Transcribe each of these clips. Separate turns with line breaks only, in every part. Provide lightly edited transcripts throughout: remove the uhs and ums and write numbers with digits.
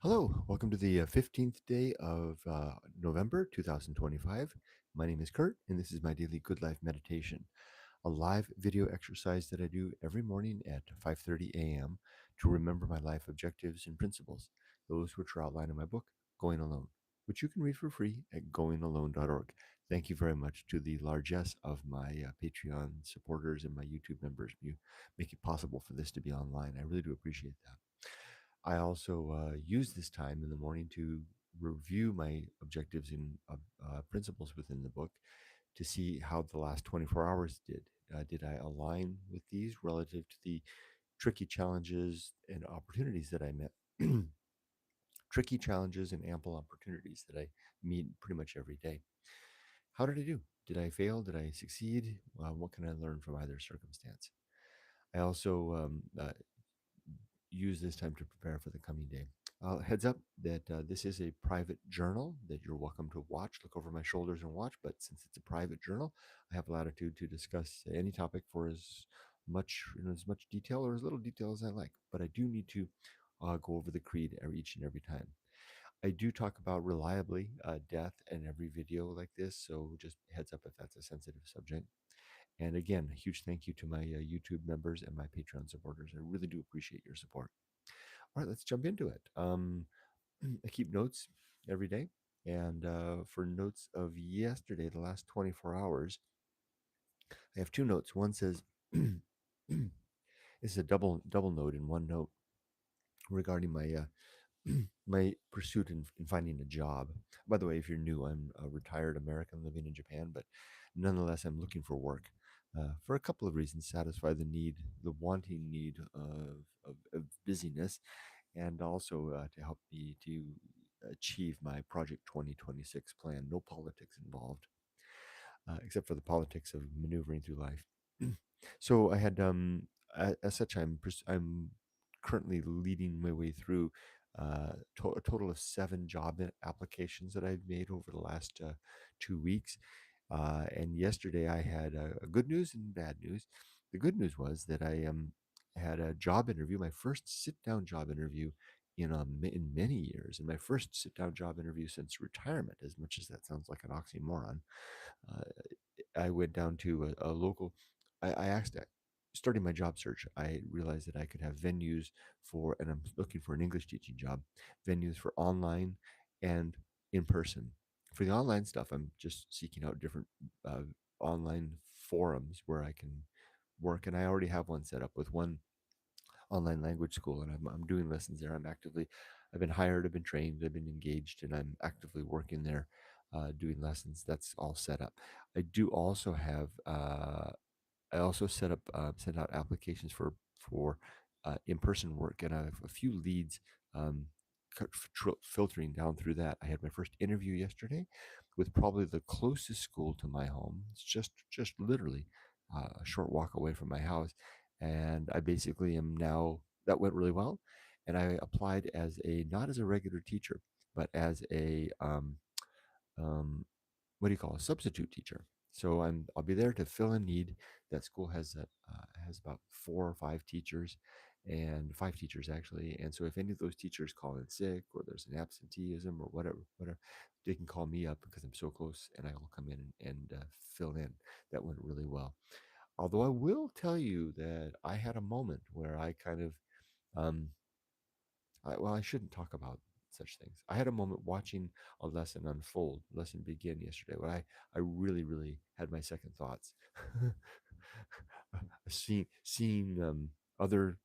Hello, welcome to the 15th day of November 2025. My name is Kurt, and this is my daily Good Life meditation, a live video exercise that I do every morning at 5:30 a.m. to remember my life objectives and principles, those which are outlined in my book, Going Alone, which you can read for free at goingalone.org. Thank you very much to the largesse of my Patreon supporters and my YouTube members. You make it possible for this to be online. I really do appreciate that. I also use this time in the morning to review my objectives and principles within the book to see how the last 24 hours did. Did I align with these relative to the tricky challenges and opportunities that I met? Tricky challenges and ample opportunities that I meet pretty much every day. How did I do? Did I fail? Did I succeed? What can I learn from either circumstance? I also use this time to prepare for the coming day. Heads up that this is a private journal that you're welcome to watch. Look over my shoulders and watch. But since it's a private journal, I have latitude to discuss any topic for as much as much detail or as little detail as I like. But I do need to go over the creed each and every time. I do talk about reliably death in every video like this. So just heads up if that's a sensitive subject. And again, a huge thank you to my YouTube members and my Patreon supporters. I really do appreciate your support. All right, let's jump into it. I keep notes every day. And for notes of yesterday, the last 24 hours, I have two notes. One says, it's a double note in one note regarding my my pursuit in finding a job. By the way, if you're new, I'm a retired American living in Japan, but nonetheless, I'm looking for work for a couple of reasons. Satisfy the need, the wanting need of busyness, and also to help me to achieve my Project 2026 plan. No politics involved, except for the politics of maneuvering through life. So I had, as such, I'm currently leading my way through a total of 7 job applications that I've made over the last 2 weeks. And yesterday I had good news and bad news. The good news was that I had a job interview, my first sit-down job interview in many years, and my first sit-down job interview since retirement. As much as that sounds like an oxymoron, uh, I went down to a local. I asked, starting my job search, I realized that I could have venues for, and I'm looking for an English teaching job, venues for online and in person. For the online stuff, I'm just seeking out different uh, online forums where I can work, and I already have one set up with one online language school, and I'm doing lessons there. I've been hired, I've been trained, I've been engaged, and I'm actively working there, doing lessons. That's all set up. I do also have, I also sent out applications for in-person work, and I have a few leads. Um, Filtering down through that, I had my first interview yesterday with probably the closest school to my home. It's just literally a short walk away from my house, and I basically am now. That went really well, and I applied as a not as a regular teacher, but as a um, what do you call a substitute teacher. So I'll be there to fill a need. That school has about 4 or 5 teachers, and 5 teachers actually. And so if any of those teachers call in sick or there's an absenteeism or whatever, they can call me up because I'm so close, and I will come in and fill in. That went really well. Although I will tell you that I had a moment where I kind of um, well, I shouldn't talk about such things. I had a moment watching a lesson begin yesterday, where I really had my second thoughts. Seeing other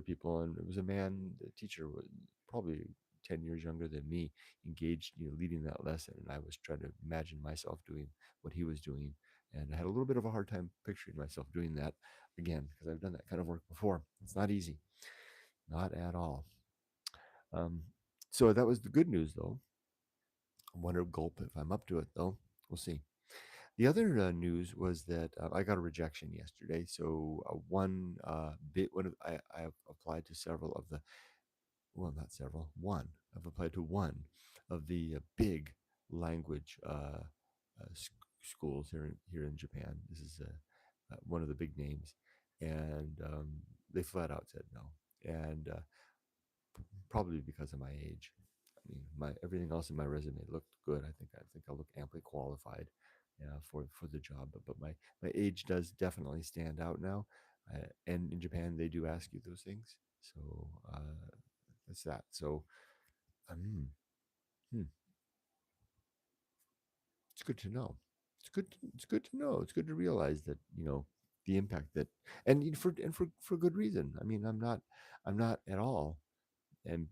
people, and it was a man, the teacher was probably 10 years younger than me, engaged, leading that lesson, and I was trying to imagine myself doing what he was doing, and I had a little bit of a hard time picturing myself doing that again because I've done that kind of work before. It's not easy, not at all. Um, so that was the good news, though. I wonder gulp if I'm up to it, though. We'll see. The other news was that I got a rejection yesterday. So I have applied to several of the, well, not several, one. I've applied to one of the big language schools here in Japan. This is one of the big names, and they flat out said no, and probably because of my age. me. My everything else in my resume looked good. I think I look amply qualified, yeah, for the job. But my age does definitely stand out now. And in Japan, they do ask you those things. So that's that. So um, hmm, it's good to know. It's good. It's good to know. It's good to realize that the impact that, and for good reason. I mean, I'm not at all, and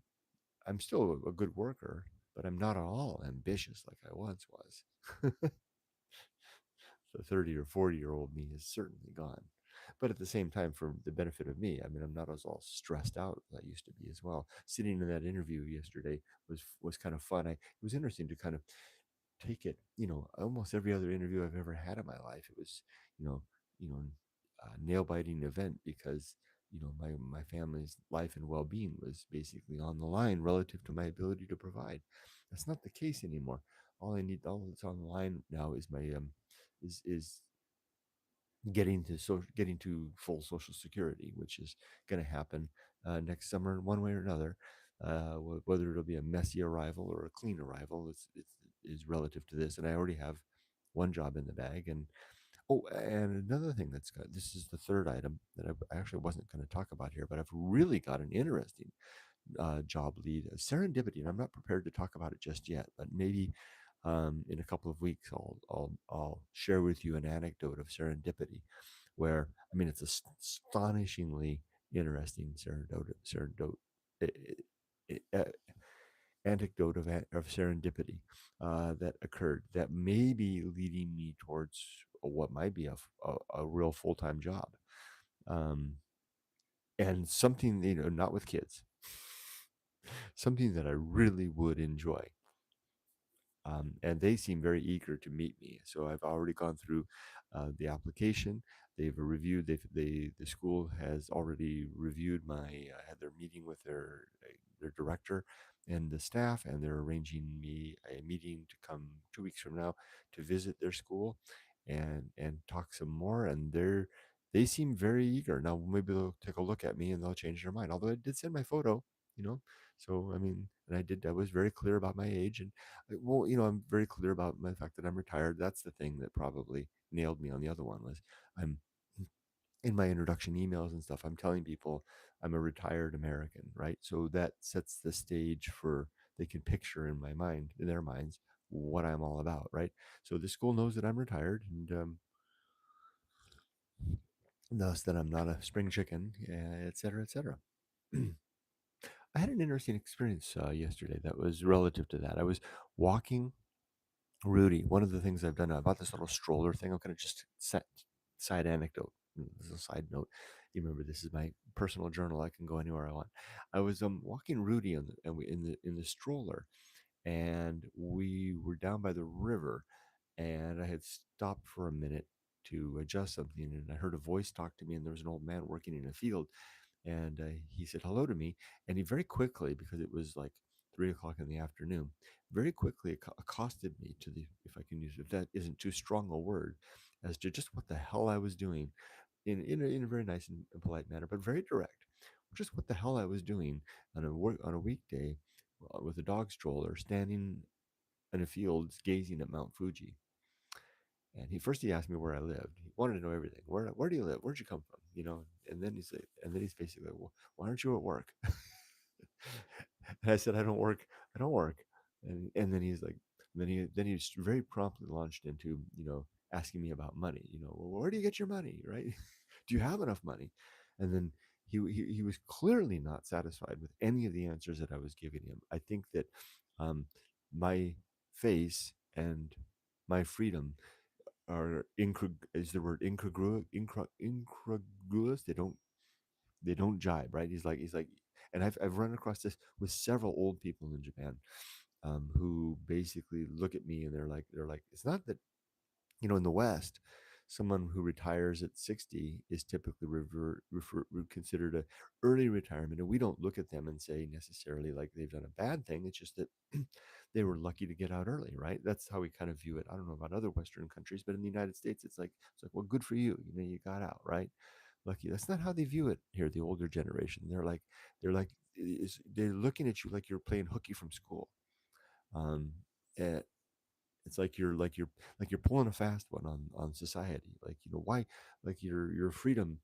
I'm still a good worker, but I'm not at all ambitious like I once was. The 30 or 40-year-old me is certainly gone. But at the same time, for the benefit of me, I mean, I'm not as all stressed out as I used to be as well. Sitting in that interview yesterday was kind of fun. It was interesting to kind of take it. Almost every other interview I've ever had in my life, it was, you know, you know, nail biting event because my family's life and well being was basically on the line relative to my ability to provide. That's not the case anymore. All that's on the line now is my is getting to full Social Security, which is going to happen next summer, one way or another. Whether it'll be a messy arrival or a clean arrival is relative to this. And I already have one job in the bag. And and another thing that's got this is the third item that I actually wasn't going to talk about here, but I've really got an interesting job lead, serendipity, and I'm not prepared to talk about it just yet. But maybe in a couple of weeks, I'll share with you an anecdote of serendipity, where I mean it's astonishingly interesting eh, eh, anecdote of serendipity that occurred that may be leading me towards what might be a real full time job, um, and something not with kids, something that I really would enjoy. And they seem very eager to meet me. So I've already gone through the application. They've reviewed. The school has already reviewed had their meeting with their director and the staff, and they're arranging me a meeting to come 2 weeks from now to visit their school and talk some more. And they seem very eager. Now maybe they'll take a look at me and they'll change their mind. Although I did send my photo, you know. So I mean, and I was very clear about my age, and well, I'm very clear about the fact that I'm retired. That's the thing that probably nailed me on the other one was I'm in my introduction emails and stuff. I'm telling people I'm a retired American, right? So that sets the stage for they can picture in my mind, in their minds, what I'm all about, right? So the school knows that I'm retired, and thus that I'm not a spring chicken, et cetera, et cetera. I had an interesting experience yesterday that was relative to that. I was walking Rudy. One of the things I've done, I bought this little stroller thing. I'm going to just set side anecdote. This is a side note. You remember this is my personal journal. I can go anywhere I want. I was walking Rudy in the stroller, and we were down by the river, and I had stopped for a minute to adjust something, and I heard a voice talk to me, and there was an old man working in a field, and he said hello to me, and he very quickly, because it was like 3 o'clock in the afternoon, very quickly accosted me to the, if I can use, if that isn't too strong a word, as to just what the hell I was doing in a very nice and polite manner, but very direct. Just what the hell I was doing on a weekday with a dog stroller, standing in a field gazing at Mount Fuji. And he asked me where I lived. He wanted to know everything. Where do you live? Where'd you come from? And then he's basically like, well, why aren't you at work? And I said, I don't work. I don't work. And then he's like, then he just very promptly launched into asking me about money. Well, where do you get your money, right? Do you have enough money? And then he was clearly not satisfied with any of the answers that I was giving him. I think that my face and my freedom are is the word incongruous. They don't jibe, right? He's like, and I've run across this with several old people in Japan, who basically look at me and they're like, it's not that in the West, someone who retires at 60 is typically considered a early retirement, and we don't look at them and say necessarily like they've done a bad thing. It's just that they were lucky to get out early, right? That's how we kind of view it. I don't know about other Western countries, but in the United States, it's like, well, good for you. You got out, right? Lucky. That's not how they view it here. The older generation, they're like, they're looking at you like you're playing hooky from school. Um, eh, it's like you're pulling a fast one on society. Like, why, like your freedom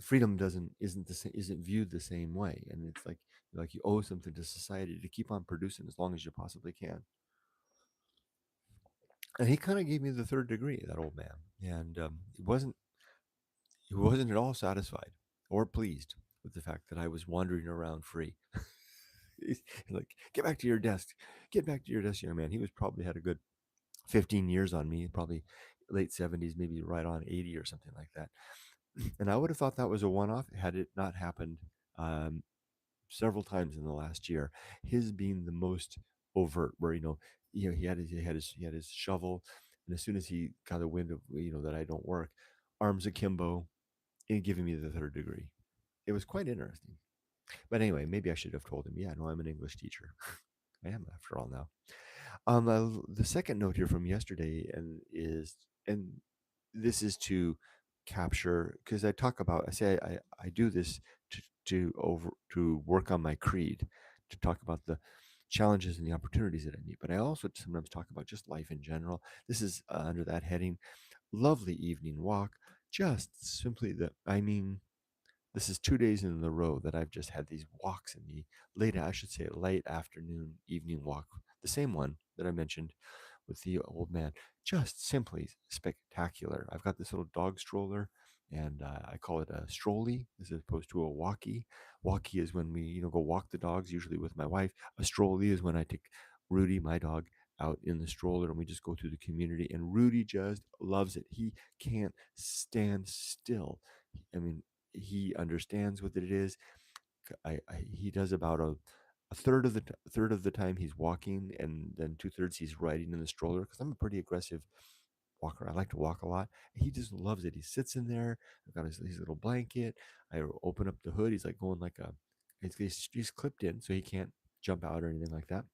freedom doesn't isn't the same, isn't viewed the same way, and it's like you owe something to society to keep on producing as long as you possibly can. And he kind of gave me the third degree, that old man, and he wasn't at all satisfied or pleased with the fact that I was wandering around free. He's like, get back to your desk, young man. He was probably had a good 15 years on me, probably late 70s, maybe right on 80 or something like that. And I would have thought that was a one-off had it not happened um, several times in the last year. His being the most overt, where he had his shovel, and as soon as he got a wind of that I don't work, arms akimbo, and giving me the third degree. It was quite interesting. But anyway, maybe I should have told him, yeah, no, I'm an English teacher. I am, after all, now. The second note here from yesterday, and this is to capture, because I say I do this to work on my creed, to talk about the challenges and the opportunities that I meet. But I also sometimes talk about just life in general. This is under that heading. Lovely evening walk. Just simply this is 2 days in a row that I've just had these walks in the I should say, late afternoon, evening walk. The same one that I mentioned with the old man. Just simply spectacular. I've got this little dog stroller, and I call it a strolly as opposed to a walkie. Walkie is when we, go walk the dogs, usually with my wife. A strolly is when I take Rudy, my dog, out in the stroller and we just go through the community. And Rudy just loves it. He can't stand still. I mean, he understands what it is. He does about a third of the time he's walking, and then 2/3 he's riding in the stroller, because I'm a pretty aggressive walker. I like to walk a lot. He just loves it. He sits in there. I've got his little blanket. I open up the hood. He's like going like a he's clipped in, so he can't jump out or anything like that,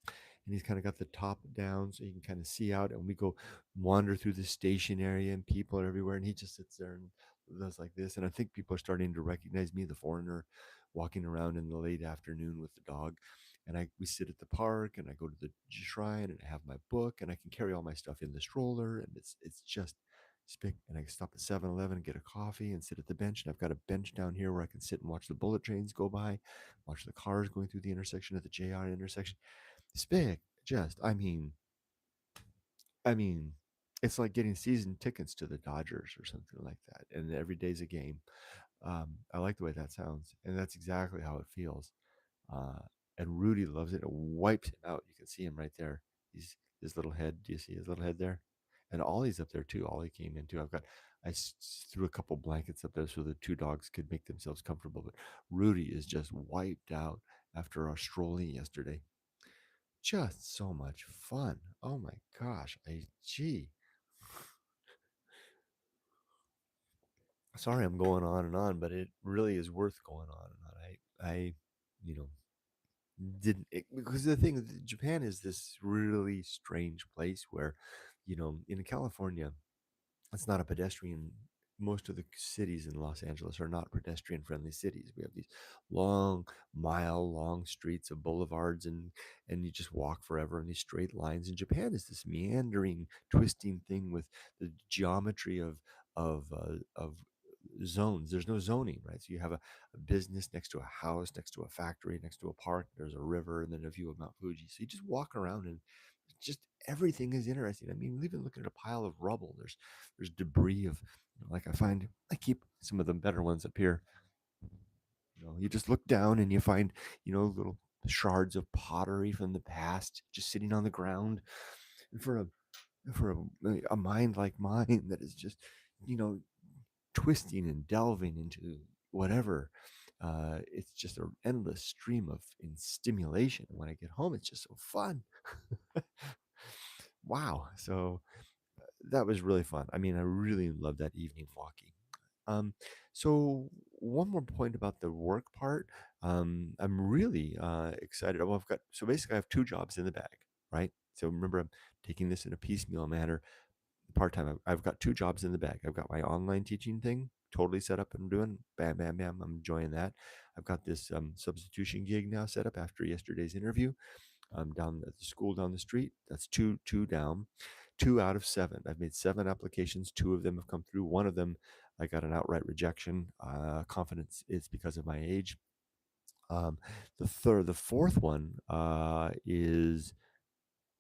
and he's kind of got the top down so you can kind of see out, and we go wander through the station area and people are everywhere, and he just sits there and does like this. And I think people are starting to recognize me, the foreigner walking around in the late afternoon with the dog. And we sit at the park, and I go to the shrine, and I have my book, and I can carry all my stuff in the stroller, and it's just and I can stop at 7-Eleven and get a coffee and sit at the bench. And I've got a bench down here where I can sit and watch the bullet trains go by, watch the cars going through the intersection at the JR intersection. Spick, just, I mean, it's like getting season tickets to the Dodgers or something like that, and every day's a game. I like the way that sounds, and that's exactly how it feels. Uh, and Rudy loves it. It wipes him out. You can see him right there. His little head. Do you see his little head there? And Ollie's up there too. Ollie came in too. Threw a couple blankets up there so the two dogs could make themselves comfortable. But Rudy is just wiped out after our strolling yesterday. Just so much fun. Oh my gosh. Gee, sorry I'm going on and on, but it really is worth going on and on. I, you know, didn't because the thing Japan is this really strange place where, in California, it's not a pedestrian. Most of the cities in Los Angeles are not pedestrian friendly cities. We have these mile long streets of boulevards, and you just walk forever in these straight lines. And Japan is this meandering, twisting thing with the geometry of zones. There's no zoning, right? So you have a business next to a house, next to a factory, next to a park. There's a river, and then a view of Mount Fuji. So you just walk around, and just everything is interesting. I mean, even looking at a pile of rubble, there's debris of, like I keep some of the better ones up here. You just look down and you find, little shards of pottery from the past just sitting on the ground. And for a mind like mine that is just, you know, twisting and delving into whatever, it's just an endless stream of stimulation. And when I get home, it's just so fun. Wow. So that was really fun. I mean, I really loved that evening walking. Um, so one more point about the work part. I'm really excited. Well, basically I have two jobs in the bag, right? So remember, I'm taking this in a piecemeal manner, part time. I've got two jobs in the bag. I've got my online teaching thing totally set up and doing. Bam, bam, bam. I'm enjoying that. I've got this substitution gig now set up after yesterday's interview. down at the school down the street. That's two down, 2 out of 7. I've made 7 applications. 2 of them have come through. One of them, I got an outright rejection. Confidence is because of my age. Um, the fourth one is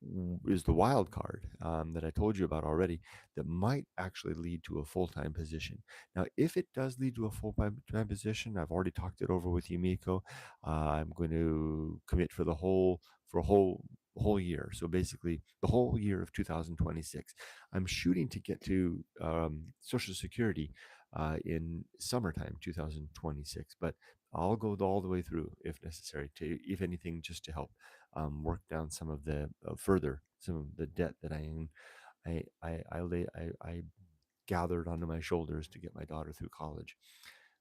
the wild card that I told you about already that might actually lead to a full time position. Now, if it does lead to a full time position, I've already talked it over with you, Miko. I'm going to commit for a whole year. So basically, the whole year of 2026. I'm shooting to get to Social Security in summertime 2026, but I'll go all the way through if necessary to, if anything, just to help work down some of the some of the debt that I gathered onto my shoulders to get my daughter through college.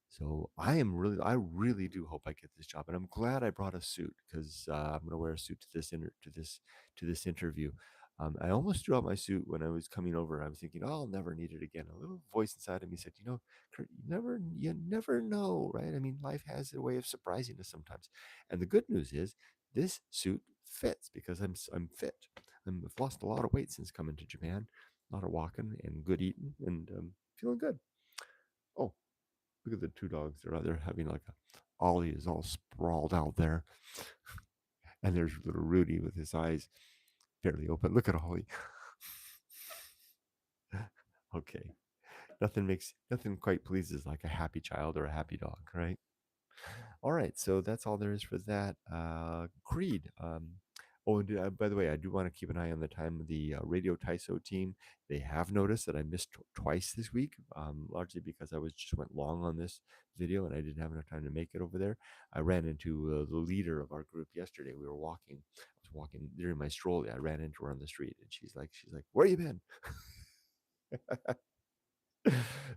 So I really do hope I get this job, and I'm glad I brought a suit because I'm going to wear a suit to to this interview. I almost threw out my suit when I was coming over. I was thinking, oh, I'll never need it again. A little voice inside of me said, Kurt, you never know, right? I mean, life has a way of surprising us sometimes. And the good news is, this suit fits because I'm fit. I've lost a lot of weight since coming to Japan. A lot of walking and good eating, and feeling good. Oh, look at the two dogs. They're out there having like a Ollie is all sprawled out there, and there's little Rudy with his eyes fairly open. Look at Ollie. Okay, nothing quite pleases like a happy child or a happy dog, right? All right, so that's all there is for that. Creed. Oh, and by the way, I do want to keep an eye on the time of the Radio Taiso team. They have noticed that I missed twice this week, largely because I was just went long on this video and I didn't have enough time to make it over there. I ran into the leader of our group yesterday. We were walking. I was walking during my stroll. I ran into her on the street, and she's like, "Where you been?"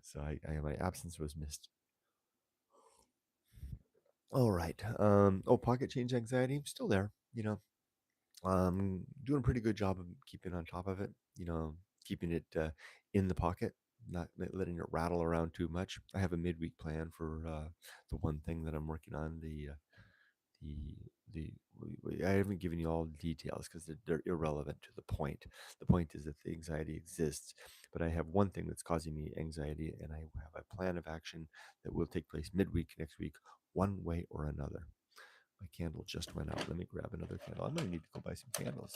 So my absence was missed. All right. Oh, pocket change anxiety, still there. Doing a pretty good job of keeping on top of it. Keeping it in the pocket, not letting it rattle around too much. I have a midweek plan for the one thing that I'm working on. The the I haven't given you all the details because they're irrelevant to the point. The point is that the anxiety exists, but I have one thing that's causing me anxiety, and I have a plan of action that will take place midweek next week, one way or another. My candle just went out. Let me grab another candle. I might need to go buy some candles.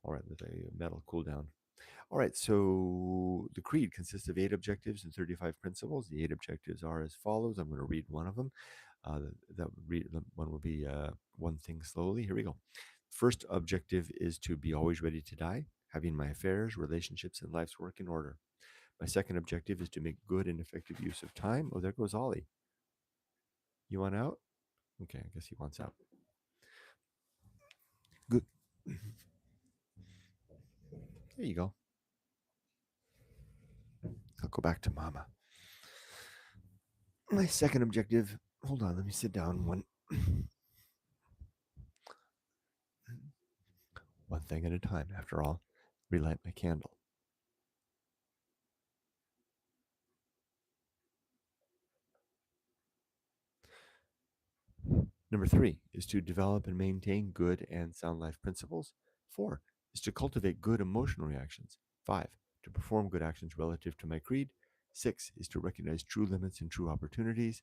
All right, let the metal cool down. All right, so the creed consists of 8 objectives and 35 principles. The 8 objectives are as follows. I'm going to read one of them. The one will be one thing slowly. Here we go. First objective is to be always ready to die, having my affairs, relationships, and life's work in order. My second objective is to make good and effective use of time. Oh, there goes Ollie. You want out? Okay, I guess he wants out. Good. There you go. I'll go back to mama. My second objective, hold on, let me sit down one thing at a time. After all, relight my candle. Number 3 is to develop and maintain good and sound life principles. 4 is to cultivate good emotional reactions. 5 to perform good actions relative to my creed. 6 is to recognize true limits and true opportunities.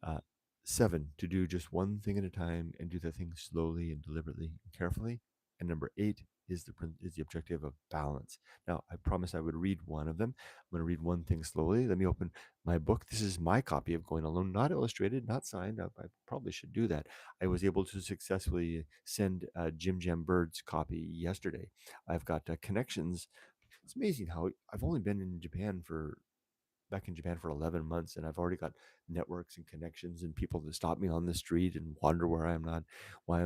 Uh, 7 to do just one thing at a time and do the thing slowly and deliberately and carefully. And number 8 is the objective of balance. Now, I promised I would read one of them. I'm going to read one thing slowly. Let me open my book. This is my copy of Going Alone, not illustrated, not signed. I probably should do that. I was able to successfully send Jim Jam Bird's copy yesterday. I've got connections. It's amazing how I've only been in Japan for back in Japan for 11 months, and I've already got networks and connections and people that stop me on the street and wonder why I'm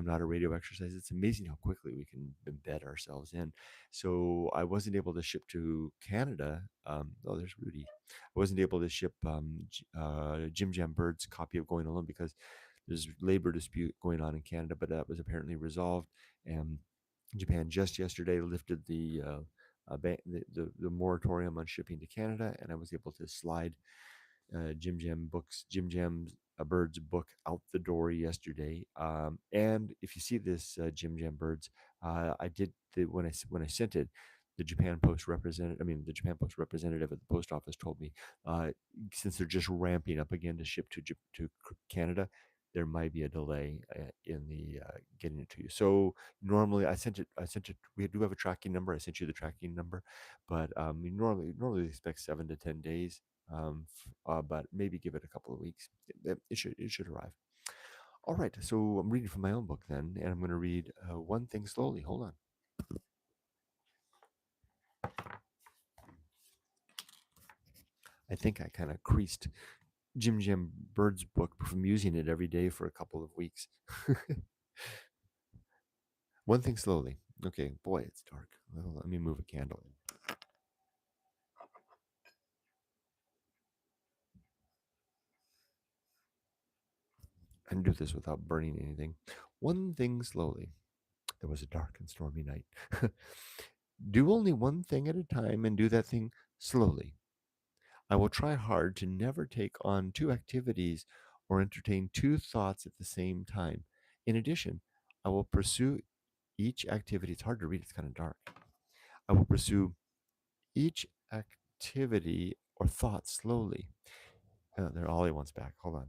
not a radio exercise. It's amazing how quickly we can embed ourselves in. So I wasn't able to ship to Canada. Oh, there's Rudy. I wasn't able to ship Jim Jam Bird's copy of Going Alone because there's labor dispute going on in Canada, but that was apparently resolved. And Japan just yesterday lifted the moratorium on shipping to Canada, and I was able to slide Jim Jam's a bird's book out the door yesterday. And if you see this, Jim Jam Birds, I did when I sent it. The the Japan Post representative at the post office told me, uh, since they're just ramping up again to ship to Canada, there might be a delay in the getting it to you. So normally I sent it. We do have a tracking number. I sent you the tracking number, but we normally expect 7 to 10 days. But maybe give it a couple of weeks. It should arrive. All right. So I'm reading from my own book then, and I'm going to read one thing slowly. Hold on. I think I kind of creased Jim Jim Bird's book from using it every day for a couple of weeks. One thing slowly. Okay, boy, it's dark. Well, let me move a candle. And do this without burning anything. One thing slowly. There was a dark and stormy night. Do only one thing at a time and do that thing slowly. I will try hard to never take on two activities or entertain two thoughts at the same time. In addition, I will pursue each activity. It's hard to read, it's kind of dark. I will pursue each activity or thought slowly. There, Ollie wants back. Hold on.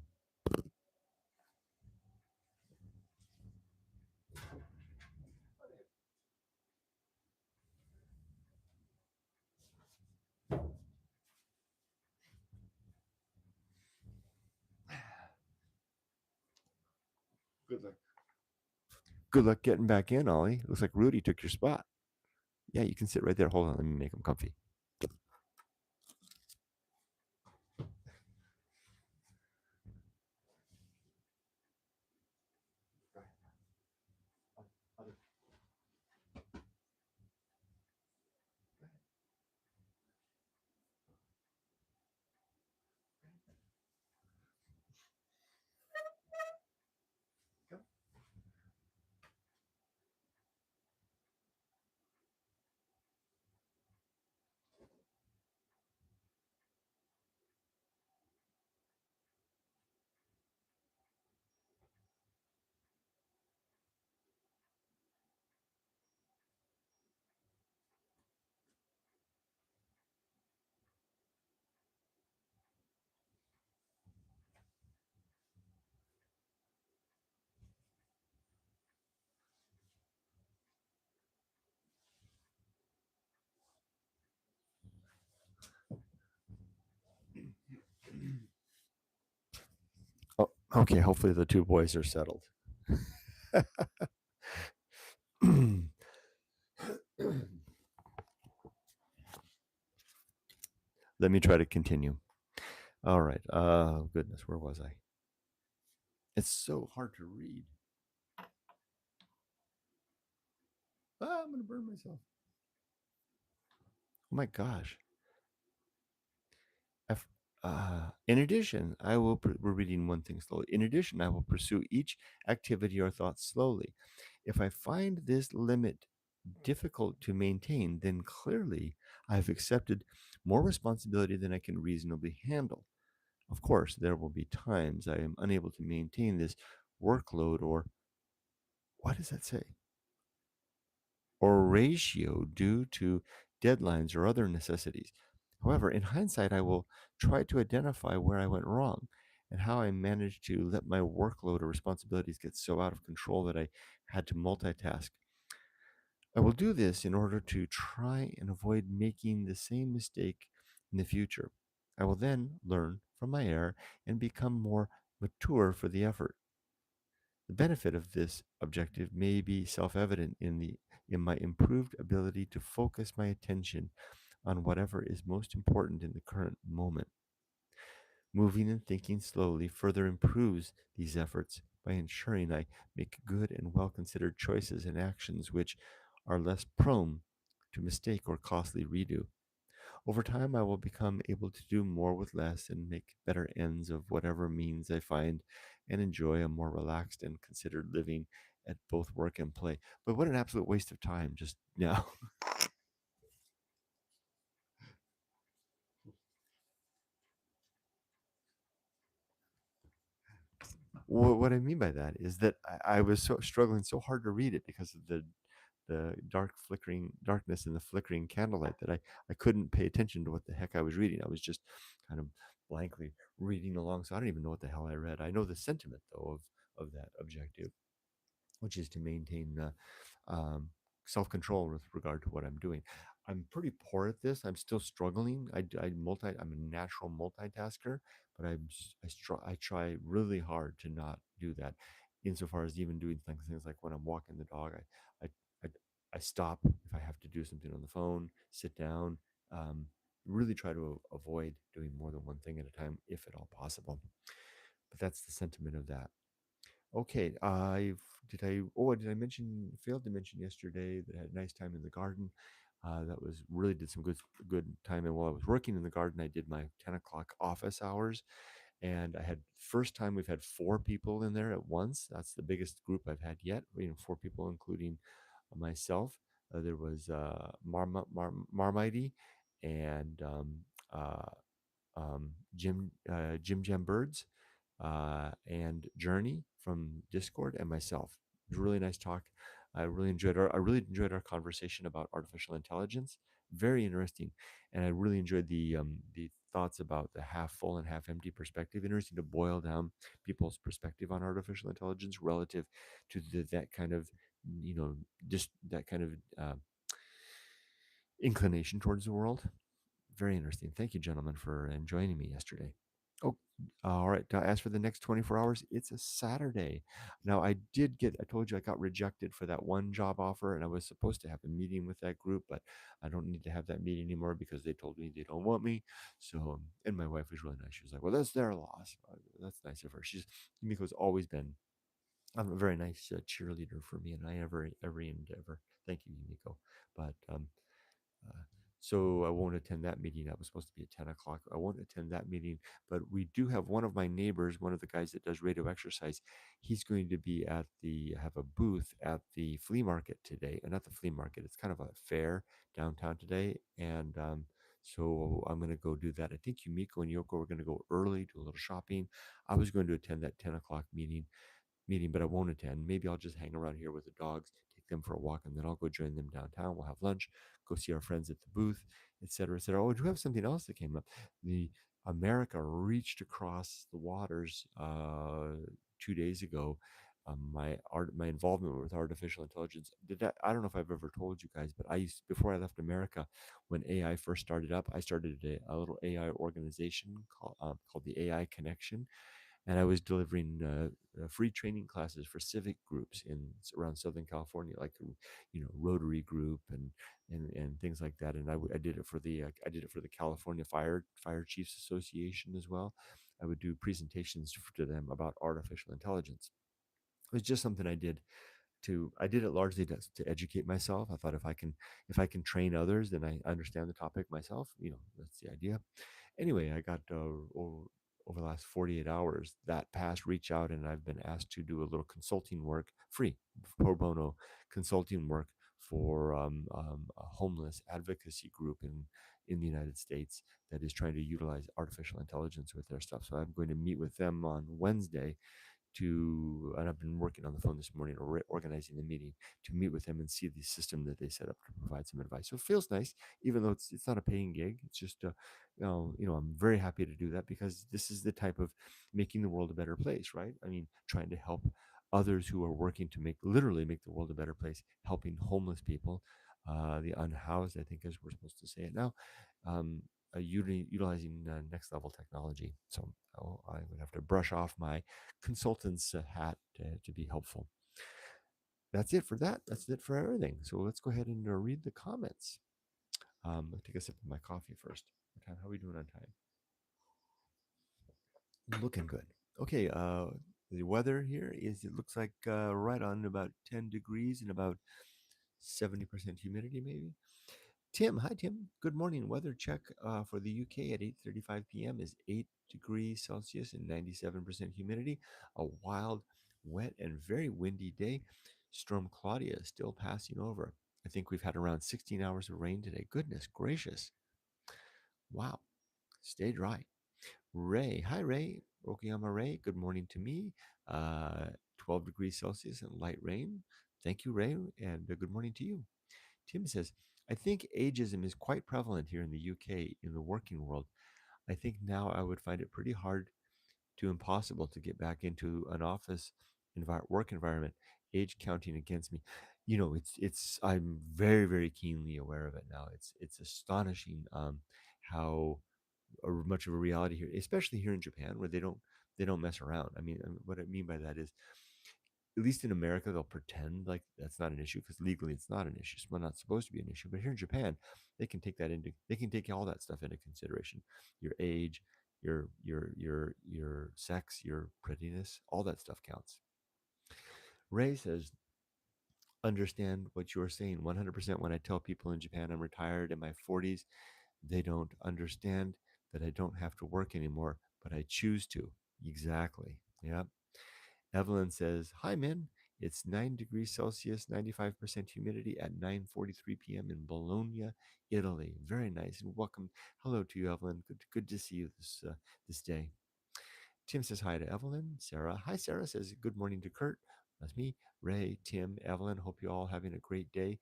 Good luck. Good luck getting back in, Ollie. Looks like Rudy took your spot. Yeah, you can sit right there. Hold on, let me make him comfy. Oh, okay. Hopefully the two boys are settled. Let me try to continue. All right. Goodness, where was I? It's so hard to read. I'm gonna burn myself. Oh my gosh. In addition, we're reading one thing slowly. In addition, I will pursue each activity or thought slowly. If I find this limit difficult to maintain, then clearly I've accepted more responsibility than I can reasonably handle. Of course, there will be times I am unable to maintain this workload or what does that say? Or ratio due to deadlines or other necessities. However, in hindsight, I will try to identify where I went wrong and how I managed to let my workload or responsibilities get so out of control that I had to multitask. I will do this in order to try and avoid making the same mistake in the future. I will then learn from my error and become more mature for the effort. The benefit of this objective may be self-evident in my improved ability to focus my attention on whatever is most important in the current moment. Moving and thinking slowly further improves these efforts by ensuring I make good and well considered choices and actions which are less prone to mistake or costly redo. Over time, I will become able to do more with less and make better ends of whatever means I find and enjoy a more relaxed and considered living at both work and play. But what an absolute waste of time just now. what I mean by that is that I was so struggling so hard to read it because of the dark flickering darkness and the flickering candlelight that I couldn't pay attention to what the heck I was reading. I was just kind of blankly reading along. So I don't even know what the hell I read. I know the sentiment though of that objective, which is to maintain um, self control with regard to what I'm doing. I'm pretty poor at this. I'm still struggling. I'm a natural multitasker, but I try really hard to not do that. Insofar as even doing things like when I'm walking the dog, I, I, I stop if I have to do something on the phone, sit down, um, really try to avoid doing more than one thing at a time, if at all possible. But that's the sentiment of that. Okay, did I mention failed to mention yesterday that I had a nice time in the garden. That was really did some good time. And while I was working in the garden, I did my 10 o'clock office hours, and I had first time we've had four people in there at once. That's the biggest group I've had yet. Four people, including myself. There was Marmite and uh, Jim Jam Birds and Journey from Discord, and myself. It was a really nice talk. I really enjoyed our conversation about artificial intelligence. Very interesting, and I really enjoyed the thoughts about the half full and half empty perspective. Interesting to boil down people's perspective on artificial intelligence relative to that kind of just that kind of inclination towards the world. Very interesting. Thank you, gentlemen, for joining me yesterday. Oh, all right. As for the next 24 hours, it's a Saturday. Now, I told you I got rejected for that one job offer, and I was supposed to have a meeting with that group, but I don't need to have that meeting anymore because they told me they don't want me. So, and my wife was really nice. She was like, well, that's their loss. That's nice of her. Miko's always been a very nice cheerleader for me, and I every endeavor. Thank you, Miko. But uh, so I won't attend that meeting. That was supposed to be at 10 o'clock. I won't attend that meeting, but we do have one of my neighbors, one of the guys that does radio exercise. He's going to be have a booth at the flea market today. Not the flea market, it's kind of a fair downtown today. And so I'm going to go do that. I think Yumiko and Yoko were going to go early, do a little shopping. I was going to attend that 10 o'clock meeting, but I won't attend. Maybe I'll just hang around here with the dogs, take them for a walk, and then I'll go join them downtown. We'll have lunch, go see our friends at the booth, etc., etc. Oh, I do have something else that came up. The America reached across the waters 2 days ago. My involvement with artificial intelligence. I don't know if I've ever told you guys, but before I left America, when AI first started up, I started a little AI organization called the AI Connection, and I was delivering free training classes for civic groups around Southern California, like Rotary Group and things like that. And I did it for the California Fire Chiefs Association as well. I would do presentations to them about artificial intelligence. It was just something I did it largely to educate myself. I thought if I can train others, then I understand the topic myself. That's the idea. Anyway, I got over the last 48 hours that past reach out, and I've been asked to do a little consulting work, free pro bono consulting work for a homeless advocacy group in the United States that is trying to utilize artificial intelligence with their stuff. So I'm going to meet with them on Wednesday and I've been working on the phone this morning or organizing the meeting to meet with them and see the system that they set up to provide some advice. So it feels nice, even though it's not a paying gig. It's just, I'm very happy to do that because this is the type of making the world a better place, right? I mean, trying to help others who are working to literally make the world a better place, helping homeless people, the unhoused, I think as we're supposed to say it now, um, utilizing next level technology. So I would have to brush off my consultant's hat to be helpful. That's it for that. That's it for everything. So let's go ahead and read the comments. I'll take a sip of my coffee first. How are we doing on time? Looking good. Okay. The weather here it looks like right on about 10 degrees and about 70% humidity, maybe. Tim, hi Tim. Good morning. Weather check for the UK at 8:35 p.m. is 8 degrees Celsius and 97% humidity. A wild, wet, and very windy day. Storm Claudia is still passing over. I think we've had around 16 hours of rain today. Goodness gracious. Wow. Stay dry. Ray. Hi, Ray. Rokiyama Ray. Good morning to me. Uh, 12 degrees Celsius and light rain. Thank you, Ray, and good morning to you. Tim says, I think ageism is quite prevalent here in the UK in the working world. I think now I would find it pretty hard to impossible to get back into an office work environment, age counting against me. It's I'm very, very keenly aware of it now. It's astonishing how much of a reality here, especially here in Japan, where they don't mess around. What I mean by that is, at least in America, they'll pretend like that's not an issue because legally it's not an issue. It's not supposed to be an issue. But here in Japan, they can take all that stuff into consideration. Your age, your sex, your prettiness, all that stuff counts. Ray says, understand what you're saying 100%. When I tell people in Japan I'm retired in my 40s, they don't understand that I don't have to work anymore, but I choose to. Exactly. Yeah. Evelyn says, "Hi, Min. It's 9 degrees Celsius, 95% humidity at 9:43 p.m. in Bologna, Italy. Very nice and welcome. Hello to you, Evelyn. Good to see you this day." Tim says hi to Evelyn. Sarah, hi. Sarah says good morning to Kurt. That's me. Ray, Tim, Evelyn. Hope you all having a great day.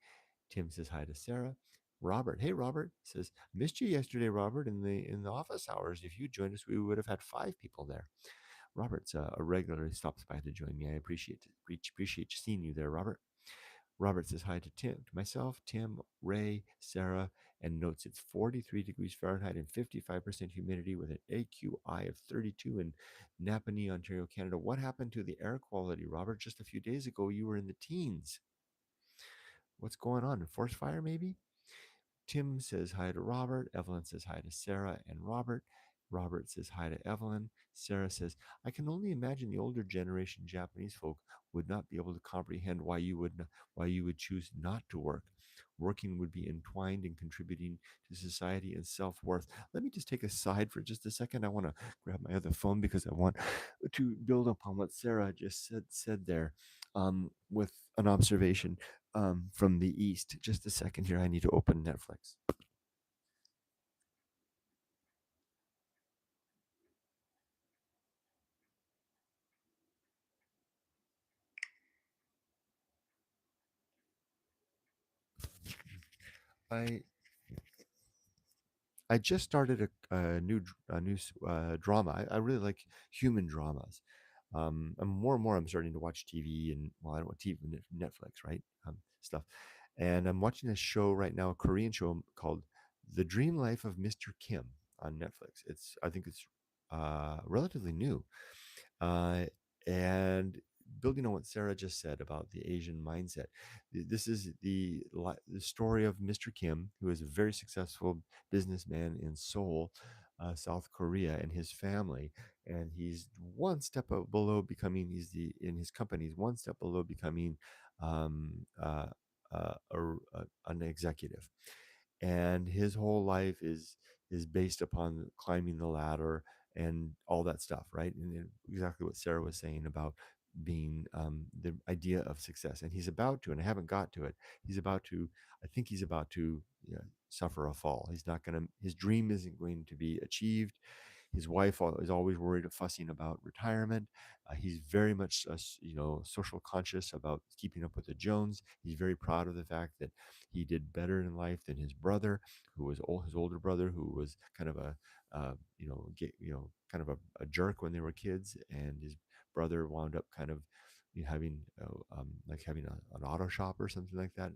Tim says hi to Sarah. Robert, hey Robert, says missed you yesterday, Robert, in the office hours. If you joined us, we would have had 5 people there. Robert's a regularly stops by to join me. I appreciate seeing you there, Robert. Robert says hi to Tim, to myself, Tim, Ray, Sarah, and notes it's 43 degrees Fahrenheit and 55% humidity with an AQI of 32 in Napanee, Ontario, Canada. What happened to the air quality, Robert? Just a few days ago, you were in the teens. What's going on? A forest fire, maybe? Tim says hi to Robert. Evelyn says hi to Sarah and Robert. Robert says hi to Evelyn. Sarah says, I can only imagine the older generation Japanese folk would not be able to comprehend why you would choose not to work. Working would be entwined in contributing to society and self-worth. Let me just take a side for just a second. I want to grab my other phone because I want to build upon what Sarah just said there with an observation from the East. Just a second here. I need to open Netflix. I I just started a new drama. I really like human dramas. And more and more, I'm starting to watch TV and well, I don't want TV, Netflix, right? Stuff. And I'm watching a show right now, a Korean show called "The Dream Life of Mr. Kim" on Netflix. I think it's relatively new. Uh, and building on what Sarah just said about the Asian mindset, this is the story of Mr. Kim, who is a very successful businessman in Seoul, South Korea, and his family. And he's one step below becoming, he's the in his company, he's one step below becoming um, uh, an executive, and his whole life is based upon climbing the ladder and all that stuff, right? And exactly what Sarah was saying about being the idea of success, and he's about to, and I haven't got to it. He's about to, I think he's about to suffer a fall. He's not going to. His dream isn't going to be achieved. His wife is always worried and fussing about retirement. He's very much, social conscious about keeping up with the Jones. He's very proud of the fact that he did better in life than his brother, who was his older brother, who was kind of kind of a jerk when they were kids, and his brother wound up kind of having like having an auto shop or something like that.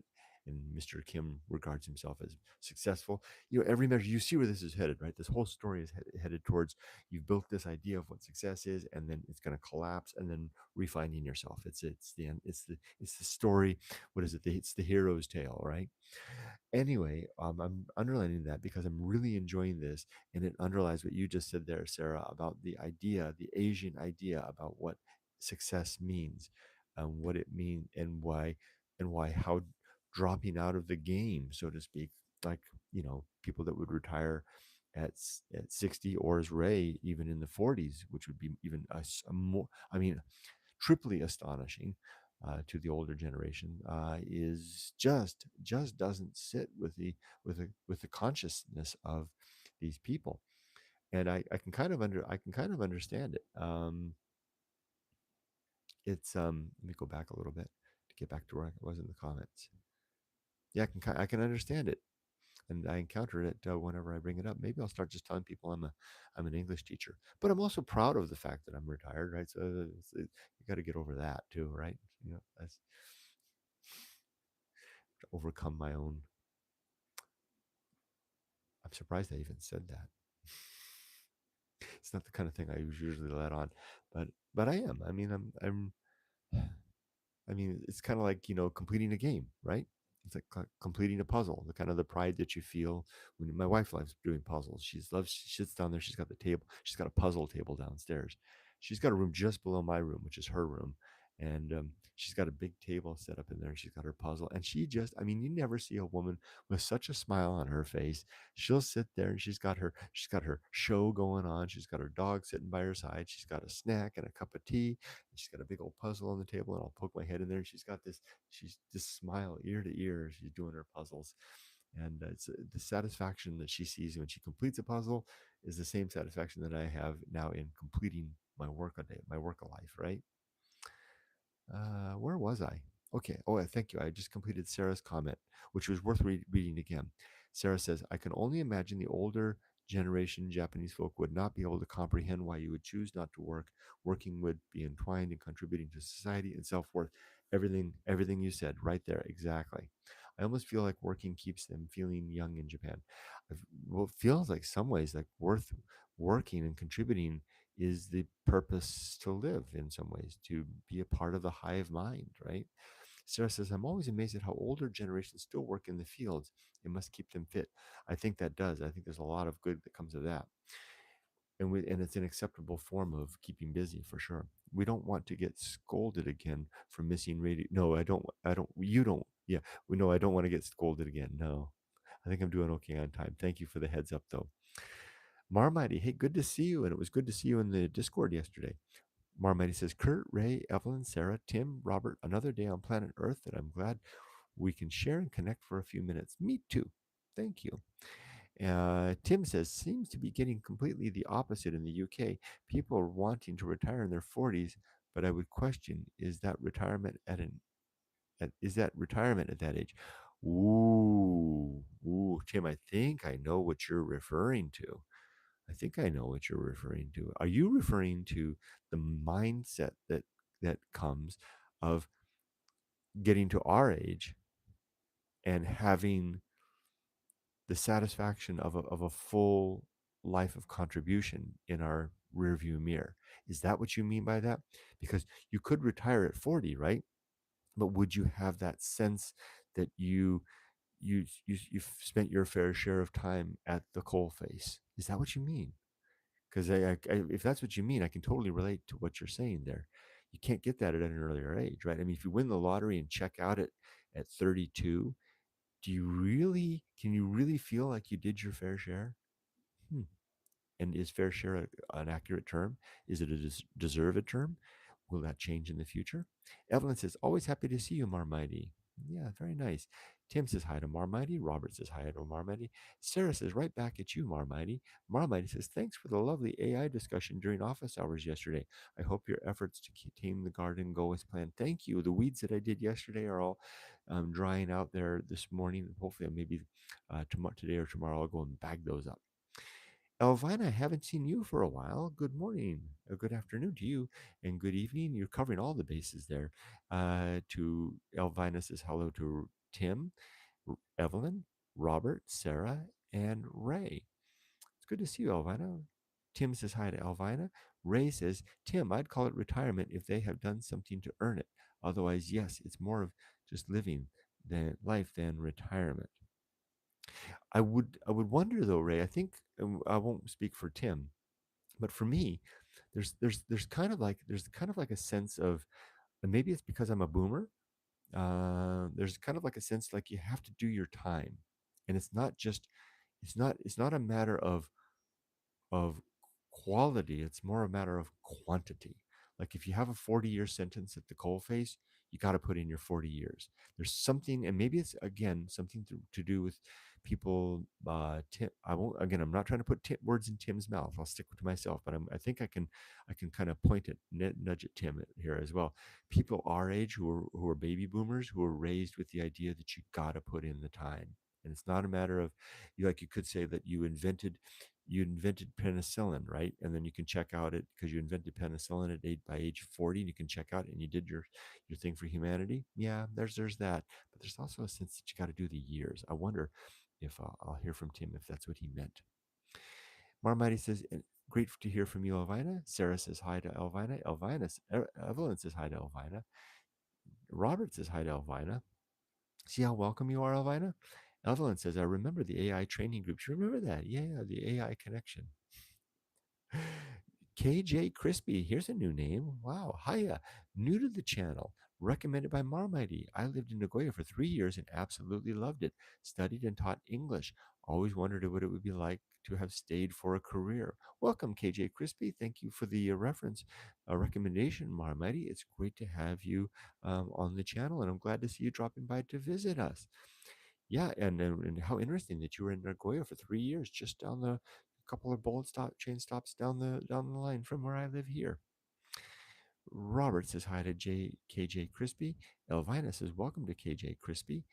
And Mr. Kim regards himself as successful. Every measure, you see where this is headed, right? This whole story is headed towards, you've built this idea of what success is, and then it's going to collapse, and then refinding yourself. It's the end. It's the story. What is it? It's the hero's tale, right? Anyway, I'm underlining that because I'm really enjoying this, and it underlies what you just said there, Sarah, about the Asian idea about what success means, and what it means, and why how dropping out of the game, so to speak, like people that would retire at 60, or as Ray, even in the 40s, which would be even a more, triply astonishing to the older generation, is just doesn't sit with the consciousness of these people. and I can kind of understand it. It's let me go back a little bit to get back to where I was in the comments. Yeah, I can understand it, and I encounter it whenever I bring it up. Maybe I'll start just telling people I'm an English teacher, but I'm also proud of the fact that I'm retired, right? So you got to get over that too, right? That's to overcome my own. I'm surprised I even said that. It's not the kind of thing I usually let on, but I am. I mean, I mean, it's kind of like, completing a game, right? It's like completing a puzzle, the kind of the pride that you feel when my wife loves doing puzzles. She sits down there. She's got the table. She's got a puzzle table downstairs. She's got a room just below my room, which is her room. And she's got a big table set up in there. She's got her puzzle. And I mean, you never see a woman with such a smile on her face. She'll sit there and she's got her show going on. She's got her dog sitting by her side. She's got a snack and a cup of tea, and she's got a big old puzzle on the table, and I'll poke my head in there, and she's this smile ear to ear as she's doing her puzzles. And it's the satisfaction that she sees when she completes a puzzle is the same satisfaction that I have now in completing my work a day, my work a life, right? Where was I? Okay. Oh, thank you. I just completed Sarah's comment, which was worth reading again. Sarah says, I can only imagine the older generation Japanese folk would not be able to comprehend why you would choose not to work. Working would be entwined in contributing to society and self worth. Everything you said right there. Exactly. I almost feel like working keeps them feeling young in Japan. Well, it feels like some ways like worth working and contributing is the purpose to live in some ways, to be a part of the hive mind, right? Sarah says, I'm always amazed at how older generations still work in the fields. It must keep them fit. I think that does. I think there's a lot of good that comes of that. And it's an acceptable form of keeping busy for sure. We don't want to get scolded again for missing radio. No, you don't. Yeah, we know I don't want to get scolded again. No, I think I'm doing okay on time. Thank you for the heads up though. Marmighty, hey, good to see you. And it was good to see you in the Discord yesterday. Marmighty says, Kurt, Ray, Evelyn, Sarah, Tim, Robert, another day on planet Earth, and I'm glad we can share and connect for a few minutes. Me too. Thank you. Tim says, seems to be getting completely the opposite in the UK. People are wanting to retire in their 40s, but I would question, is that retirement at that age? Ooh, Tim, I think I know what you're referring to. I think I know what you're referring to. Are you referring to the mindset that comes of getting to our age and having the satisfaction of a full life of contribution in our rearview mirror? Is that what you mean by that? Because you could retire at 40, right? But would you have that sense that you've spent your fair share of time at the coal face? Is that what you mean? Because if that's what you mean, I can totally relate to what you're saying there. You can't get that at an earlier age, right? I mean, if you win the lottery and check out at 32, can you really feel like you did your fair share? Hmm. And is fair share an accurate term? Is it a deserved term? Will that change in the future? Evelyn says, always happy to see you, Marmighty. Yeah, very nice. Tim says hi to Marmighty. Robert says hi to Marmighty. Sarah says, right back at you, Marmighty. Marmighty says, thanks for the lovely AI discussion during office hours yesterday. I hope your efforts to tame the garden go as planned. Thank you. The weeds that I did yesterday are all drying out there this morning. Hopefully, maybe today or tomorrow, I'll go and bag those up. Elvina, I haven't seen you for a while. Good morning, or good afternoon to you, and good evening. You're covering all the bases there. To Elvina says hello to Tim, Evelyn, Robert, Sarah, and Ray. It's good to see you, Elvina. Tim says hi to Elvina. Ray says, Tim, I'd call it retirement if they have done something to earn it. Otherwise, yes, it's more of just living than life than retirement. I would wonder though, Ray. I think I won't speak for Tim, but for me, there's kind of like a sense of, and maybe it's because I'm a boomer. There's kind of like a sense like you have to do your time, and it's not a matter of quality. It's more a matter of quantity. Like if you have a 40-year sentence at the coalface, you got to put in your 40 years. There's something, and maybe it's again something to do with people, Tim, I won't, again, I'm not trying to put words in Tim's mouth. I'll stick to myself, but I think I can kind of point it, nudge at Tim here as well. People our age who are baby boomers, who are raised with the idea that you got to put in the time. And it's not a matter of, you could say that you invented penicillin, right? And then you can check out it because you invented penicillin by age 40, and you can check out and you did your thing for humanity. Yeah, there's that, but there's also a sense that you got to do the years. I wonder if I'll hear from Tim if that's what he meant. Marmighty says, great to hear from you, Elvina. Sarah says hi to Elvina. Evelyn says hi to Elvina. Robert says hi to Elvina. See how welcome you are, Elvina? Evelyn says, I remember the AI training groups. You remember that? Yeah, the AI connection. KJ Crispy, here's a new name. Wow, hiya. New to the channel. Recommended by Marmighty. I lived in Nagoya for 3 years and absolutely loved it. Studied and taught English. Always wondered what it would be like to have stayed for a career. Welcome, KJ Crispy. Thank you for the reference, recommendation, Marmighty. It's great to have you on the channel, and I'm glad to see you dropping by to visit us. Yeah, and how interesting that you were in Nagoya for 3 years, just down the couple of chain stops down the line from where I live here. Robert says hi to KJ Crispy. Elvina says welcome to KJ Crispy.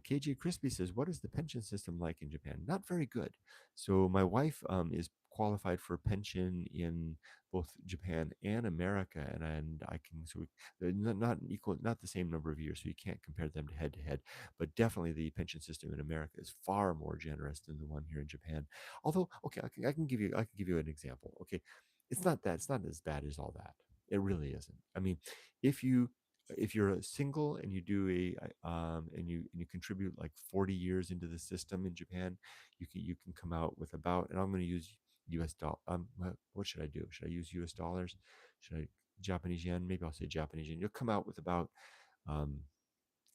KJ Crispy says, what is the pension system like in Japan? Not very good. So my wife is qualified for pension in both Japan and America, and I can, so not equal, not the same number of years, so you can't compare them to head, but definitely the pension system in America is far more generous than the one here in Japan. Although, okay, I can give you an example. Okay, it's not as bad as all that. It really isn't. I mean, if you if you're a single and you do and you contribute like 40 years into the system in Japan, you can come out with about, and I'm going to use US dollar. What should I do? Should I use US dollars? Should I Japanese yen? Maybe I'll say Japanese yen. You'll come out with about um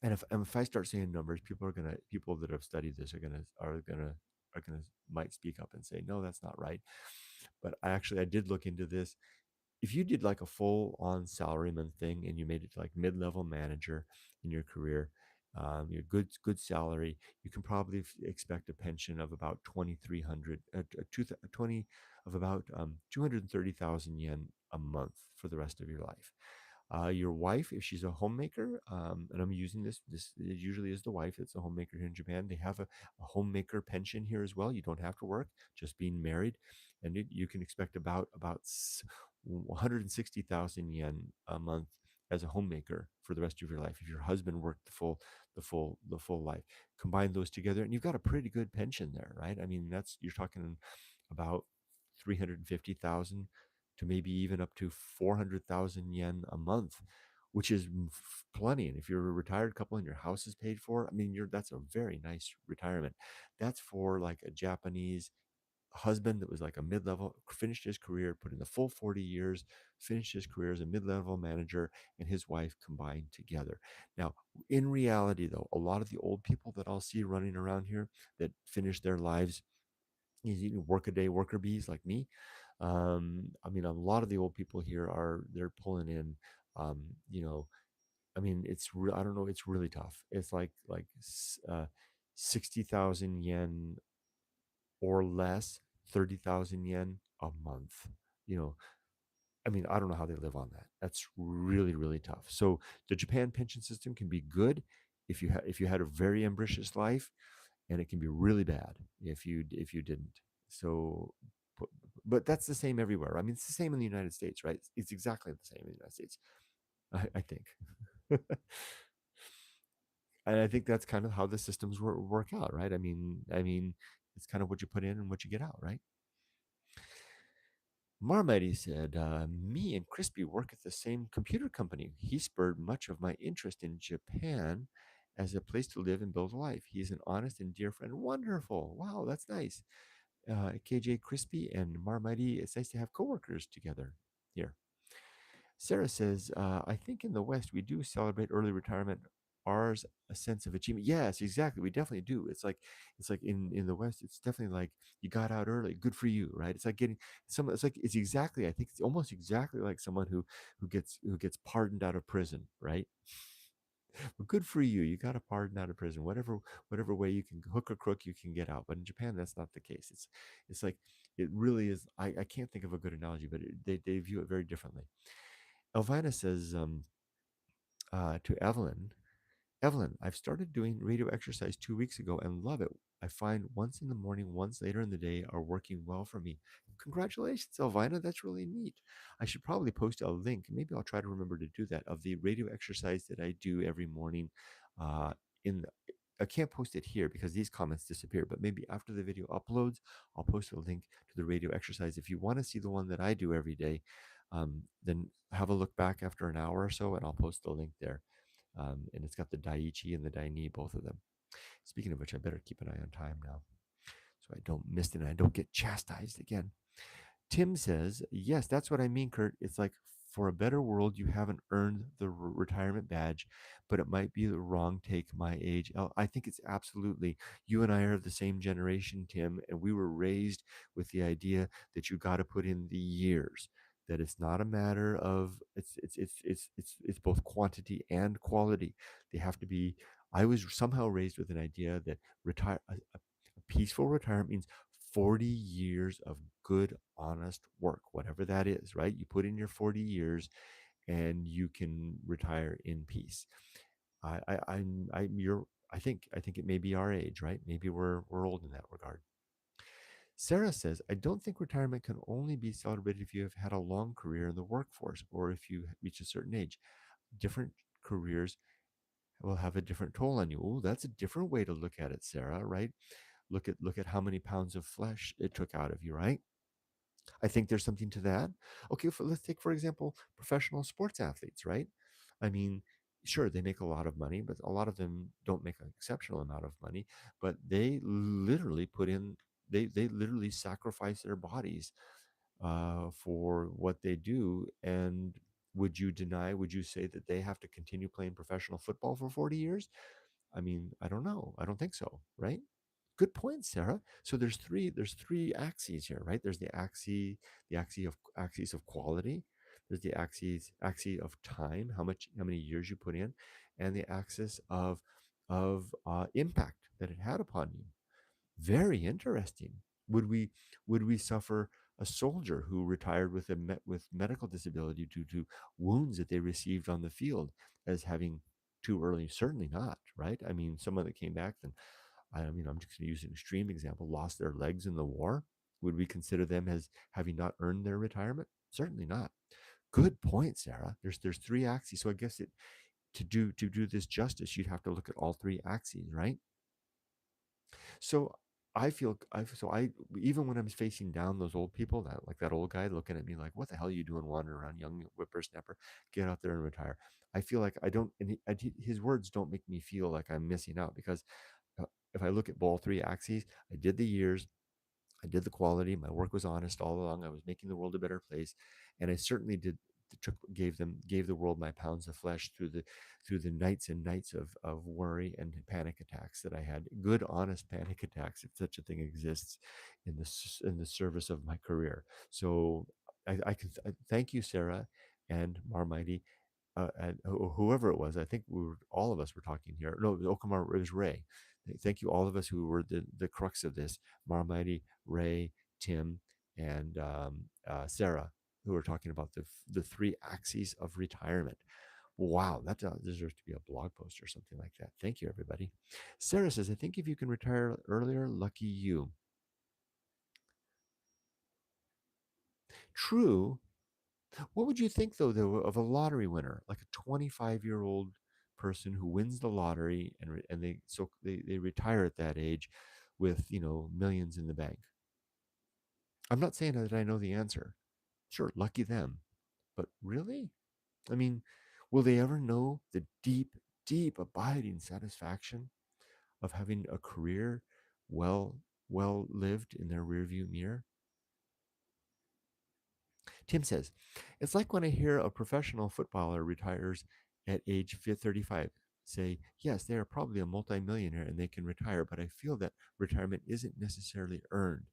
and if I start saying numbers, people that have studied this are gonna might speak up and say, no, that's not right. But I did look into this. If you did like a full on salaryman thing and you made it to like mid-level manager in your career, your good salary, you can probably expect a pension of about 2,300, 20 of about 230,000 yen a month for the rest of your life. Your wife, if she's a homemaker, and I'm using this usually is the wife that's a homemaker here in Japan. They have a homemaker pension here as well. You don't have to work, just being married, and you can expect about 160,000 yen a month as a homemaker for the rest of your life. If your husband worked the full life, combine those together, and you've got a pretty good pension there, right? I mean, that's you're talking about 350,000 to maybe even up to 400,000 yen a month, which is plenty. And if you're a retired couple and your house is paid for, I mean, that's a very nice retirement. That's for like a Japanese husband that was like a mid-level, finished his career, put in the full 40 years, finished his career as a mid-level manager, and his wife combined together. Now, in reality, though, a lot of the old people that I'll see running around here that finish their lives, workaday worker bees like me. I mean, a lot of the old people here they're pulling in, um, you know, I mean, I don't know, it's really tough. It's like 60,000 yen or less, 30,000 yen a month. You know, I mean, I don't know how they live on that. That's really, really tough. So the Japan pension system can be good if you had a very ambitious life, and it can be really bad if you didn't. So, but that's the same everywhere. I mean, it's the same in the United States, right? It's exactly the same in the United States, I think. And I think that's kind of how the systems work out, right? I mean, it's kind of what you put in and what you get out, right? Marmighty said, me and Crispy work at the same computer company. He spurred much of my interest in Japan as a place to live and build a life. He's an honest and dear friend. Wonderful. Wow, that's nice. KJ Crispy and Marmighty, it's nice to have coworkers together here. Sarah says, I think in the West we do celebrate early retirement. Ours a sense of achievement. Yes, exactly. We definitely do. It's like in the West, it's definitely like you got out early. Good for you, right? It's like getting some. It's like it's exactly. I think it's almost exactly like someone who gets pardoned out of prison, right? Well, good for you. You got a pardon out of prison. Whatever way you can hook or crook, you can get out. But in Japan, that's not the case. It's like it really is. I can't think of a good analogy, but they view it very differently. Elvina says to Evelyn, Evelyn, I've started doing radio exercise 2 weeks ago and love it. I find once in the morning, once later in the day are working well for me. Congratulations, Elvina. That's really neat. I should probably post a link. Maybe I'll try to remember to do that of the radio exercise that I do every morning. Uh, in the, I can't post it here because these comments disappear, but maybe after the video uploads, I'll post a link to the radio exercise. If you want to see the one that I do every day, then have a look back after an hour or so, and I'll post the link there. And it's got the Daiichi and the Daini, both of them. Speaking of which, I better keep an eye on time now so I don't miss it and I don't get chastised again. Tim says, yes, that's what I mean, Kurt. It's like for a better world, you haven't earned the retirement badge, but it might be the wrong take my age. I think it's absolutely, you and I are of the same generation, Tim, and we were raised with the idea that you got to put in the years. That it's not a matter of it's both quantity and quality. They have to be. I was somehow raised with an idea that a peaceful retirement means 40 years of good, honest work, whatever that is, right? You put in your 40 years and you can retire in peace. You're, I think it may be our age, right? Maybe we're old in that regard. Sarah says, I don't think retirement can only be celebrated if you have had a long career in the workforce or if you reach a certain age. Different careers will have a different toll on you. Oh, that's a different way to look at it, Sarah, right? Look at how many pounds of flesh it took out of you, right? I think there's something to that. Okay, let's take for example professional sports athletes, right? I mean, sure they make a lot of money, but a lot of them don't make an exceptional amount of money. But they literally put in, they literally sacrifice their bodies for what they do. And would you deny? Would you say that they have to continue playing professional football for 40 years? I mean, I don't know. I don't think so, right? Good point, Sarah. So there's three axes here, right? There's the axis of quality. There's the axis of time, how many years you put in, and the axis of impact that it had upon you. Very interesting. Would we suffer a soldier who retired with with medical disability due to wounds that they received on the field as having too early? Certainly not, right? I mean, someone that came back, then I mean, I'm just going to use an extreme example, lost their legs in the war. Would we consider them as having not earned their retirement? Certainly not. Good point, Sarah. There's three axes, so I guess it to do this justice, you'd have to look at all three axes, right? So I even when I'm facing down those old people, that like that old guy looking at me like, what the hell are you doing wandering around, young whippersnapper? Get out there and retire. I feel like I don't, and his words don't make me feel like I'm missing out because uh, if I look at all three axes, I did the years, I did the quality. My work was honest all along. I was making the world a better place, and I certainly did. Gave the world my pounds of flesh through the nights and nights of worry and panic attacks that I had. Good, honest panic attacks, if such a thing exists, in the service of my career. So I can thank you, Sarah and Marmite, and whoever it was. I think all of us were talking here. No, Okamar, it was Ray. Thank you, all of us who were the crux of this. Marmite, Ray, Tim, and Sarah, who were talking about the three axes of retirement. Wow, that deserves to be a blog post or something like that. Thank you, everybody. Sarah says, I think if you can retire earlier, lucky you. True. What would you think, though, of a lottery winner, like a 25-year-old person who wins the lottery and they retire at that age with millions in the bank? I'm not saying that I know the answer. Sure, lucky them, but really, I mean, will they ever know the deep, deep, abiding satisfaction of having a career well well lived in their rearview mirror? Tim says, it's like when I hear a professional footballer retires at age 35. Say, yes, they are probably a multimillionaire and they can retire, but I feel that retirement isn't necessarily earned.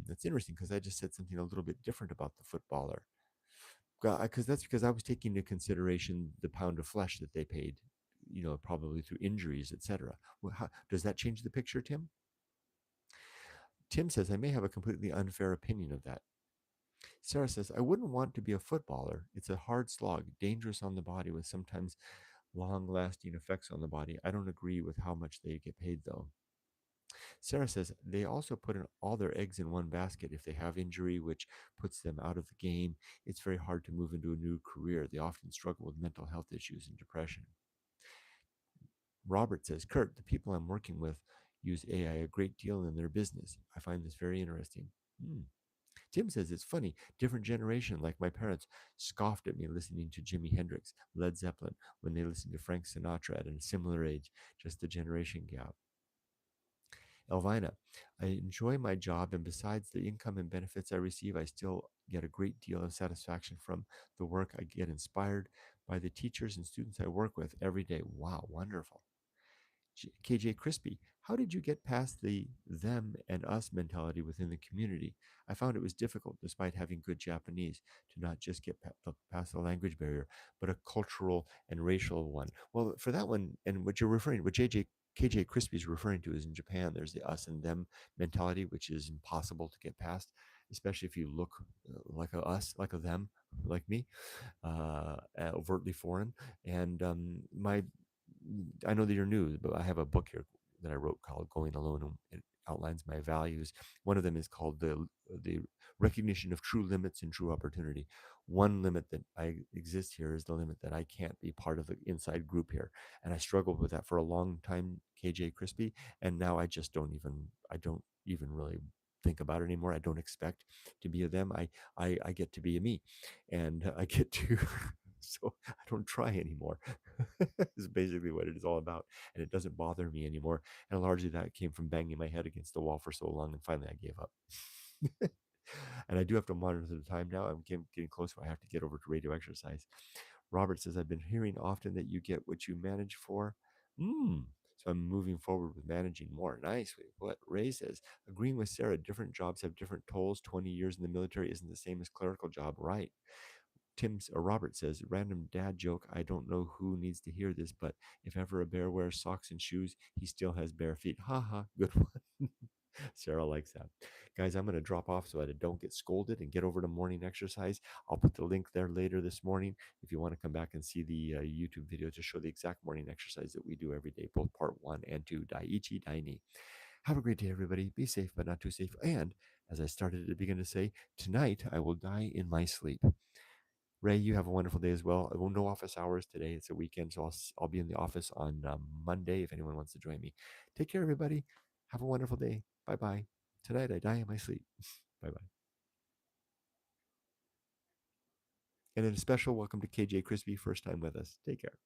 That's interesting because I just said something a little bit different about the footballer. Because that's because I was taking into consideration the pound of flesh that they paid, probably through injuries, etc. Well, does that change the picture, Tim? Tim says, I may have a completely unfair opinion of that. Sarah says, I wouldn't want to be a footballer. It's a hard slog, dangerous on the body with sometimes long lasting effects on the body. I don't agree with how much they get paid, though. Sarah says they also put in all their eggs in one basket. If they have injury, which puts them out of the game, it's very hard to move into a new career. They often struggle with mental health issues and depression. Robert says, Kurt, the people I'm working with use AI a great deal in their business. I find this very interesting. Hmm. Tim says it's funny. Different generation, like my parents, scoffed at me listening to Jimi Hendrix, Led Zeppelin, when they listened to Frank Sinatra at a similar age, just a generation gap. Elvina, I enjoy my job, and besides the income and benefits I receive, I still get a great deal of satisfaction from the work. I get inspired by the teachers and students I work with every day. Wow, wonderful. KJ Crispy, how did you get past the them and us mentality within the community? I found it was difficult, despite having good Japanese, to not just get past the language barrier, but a cultural and racial one. Well, for that one, and what KJ Crispy is referring to is in Japan, there's the us and them mentality, which is impossible to get past, especially if you look like a us, like a them, like me, overtly foreign. And I know that you're new, but I have a book here that I wrote called Going Alone, and it outlines my values. One of them is called the recognition of true limits and true opportunity. One limit that I exist here is the limit that I can't be part of the inside group here, and I struggled with that for a long time, KJ Crispy, and now I don't even really think about it anymore. I don't expect to be a them. I get to be a me, and I get to so I don't try anymore. Is basically what it is all about, and it doesn't bother me anymore. And largely that came from banging my head against the wall for so long, and finally I gave up. And I do have to monitor the time now. I'm getting close. I have to get over to radio exercise. Robert says, I've been hearing often that you get what you manage for. So I'm moving forward with managing more. Nice. What Ray says, agreeing with Sarah, different jobs have different tolls. 20 years in the military isn't the same as clerical job, right? Robert says, random dad joke. I don't know who needs to hear this, but if ever a bear wears socks and shoes, he still has bare feet. Ha ha, good one. Sarah likes that. Guys, I'm going to drop off so that I don't get scolded and get over to morning exercise. I'll put the link there later this morning if you want to come back and see the YouTube video to show the exact morning exercise that we do every day, both part 1 and 2. Daiichi Daini. Have a great day, everybody. Be safe, but not too safe. And as I started to begin to say, tonight I will die in my sleep. Ray, you have a wonderful day as well. No office hours today. It's a weekend, so I'll be in the office on Monday if anyone wants to join me. Take care, everybody. Have a wonderful day. Bye bye. Tonight I die in my sleep. Bye bye. And then a special welcome to KJ Crispy, first time with us. Take care.